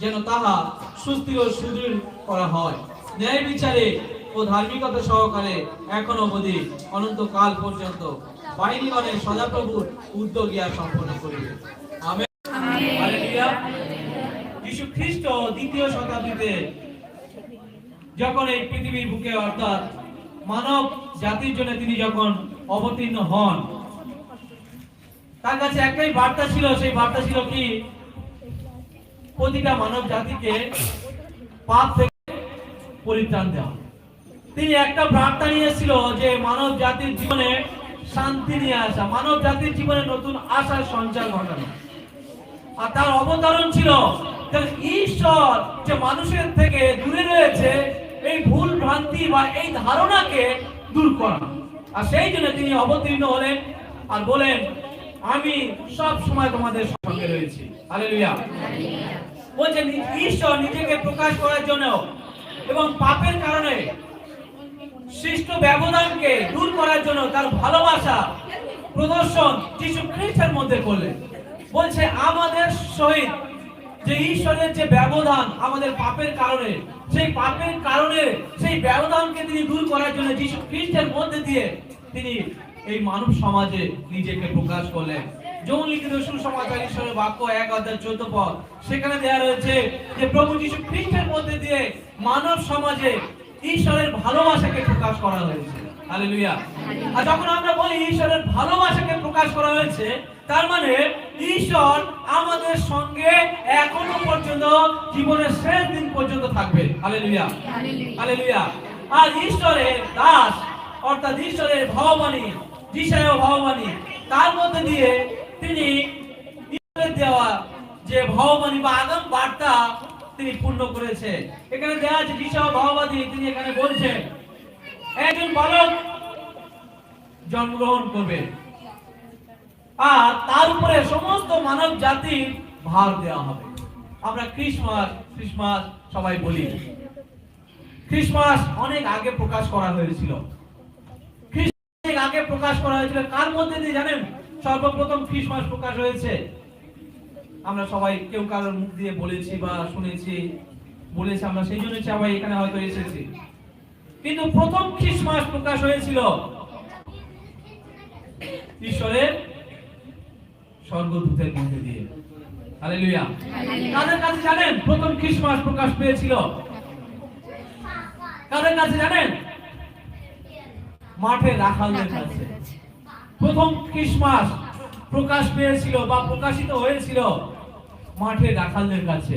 যেন তাহা সুস্থির ও সুদৃঢ় করা হয়, ন্যায় বিচারে ও ধার্মিকতা সহকারে এখন অবধি অনন্তকাল পর্যন্ত বাহিনীগণের সদাপ্রভুর উদ্যোগিয়া সম্পন্ন করিবে। আমেন। হালেলুয়া। যীশু খ্রিস্ট দ্বিতীয় শতাব্দীতে যখন এই পৃথিবীর বুকে অর্থাৎ মানব জাতির জন্য তিনি যখন অবতীর্ণ হন, তার কাছে একটাই বার্তা ছিল। সেই বার্তা ছিল কি? প্রতিটা মানব জাতিকে পাপ থেকে পরিত্রাণ দেওয়া। তিনি একটা বার্তা নিয়ে এসেছিল যে মানব জাতির জীবনে শান্তি নিয়ে আসা, মানব জাতির জীবনে নতুন আশার সঞ্চার ঘটানো। আর তার অবতারণ ছিল ঈশ্বর যে মানুষের থেকে দূরে রয়েছে এই ভুল ভ্রান্তি বা এই ধারণাকে দূর করা। আর সেই জন্য তিনি অবতীর্ণ হলেন আর বলেন, আমি সব সময় তোমাদের সঙ্গে রয়েছি। হালেলুয়া। বলছেন ঈশ্বর নিজেকে প্রকাশ করার জন্য এবং পাপের কারণে সৃষ্ট ব্যবধানকে দূর করার জন্য তার ভালোবাসা প্রদর্শন যীশু খ্রিস্টের মধ্যে করলেন। বলছে আমাদের সহিত যে ঈশ্বরের যে ব্যবধান আমাদের পাপের কারণে, সেই পাপের কারণে সেই ব্যবধানকে তিনি দূর করার জন্য যীশু খ্রিস্টের মধ্যে দিয়ে তিনি এই মানব সমাজে নিজেকে প্রকাশ করলেন। যৌন লিখিত সুসমাচার ঈশ্বরের বাক্য 1:14 পদ, সেখানে দেয়া রয়েছে যে প্রভু যীশু খ্রিস্টের মধ্যে দিয়ে মানব সমাজে ঈশ্বরের ভালোবাসাকে প্রকাশ করা হয়েছে। হালেলুয়া। আর যখন আমরা বলি ঈশ্বরের ভালোবাসাকে প্রকাশ করা হয়েছে, তার মানে ঈশ্বর আমাদের সঙ্গে এখনো পর্যন্ত জীবনের শেষ দিন পর্যন্ত থাকবে। Hallelujah, hallelujah. আর ঈশ্বরের দাস অর্থাৎ ঈশ্বরের ভগবানী, যিশায়া ভগবানী, তার মধ্যে দিয়ে তিনি ঈশ্বরের দেওয়া যে ভগবানী বা আগাম বার্তা তিনি পূর্ণ করেছে। এখানে দেওয়া আছে যিশায়া ভগবানী, তিনি এখানে বলছেন একজন বালক জন্মগ্রহণ করবে আর তার উপরে সমস্ত মানব জাতির ভার দেওয়া হবে। আমরা ক্রিসমাস সবাই বলি। ক্রিসমাস অনেক আগে প্রকাশ করা হয়েছিল। অনেক আগে প্রকাশ করা হয়েছিল। কার মধ্যে দিয়ে জানেন সর্বপ্রথম ক্রিসমাস প্রকাশ হয়েছে? আমরা সবাই কেউ কারোর মুখ দিয়ে বলেছি বা শুনেছি, বলেছি, আমরা সেই জন্য সবাই এখানে হয়তো এসেছি। কিন্তু প্রথম ক্রিসমাস প্রকাশ হয়েছিল ঈশ্বরের স্বর্গদূতের মধ্যে দিয়ে। হালেলুয়া। কাদের কাছে জানেন প্রথম ক্রিসমাস প্রকাশ পেয়েছিল? কাদের কাছে জানেন? মাঠে রাখালদের কাছে। প্রথম ক্রিসমাস প্রকাশ পেয়েছিল বা প্রকাশিত হয়েছিল মাঠে রাখালদের কাছে।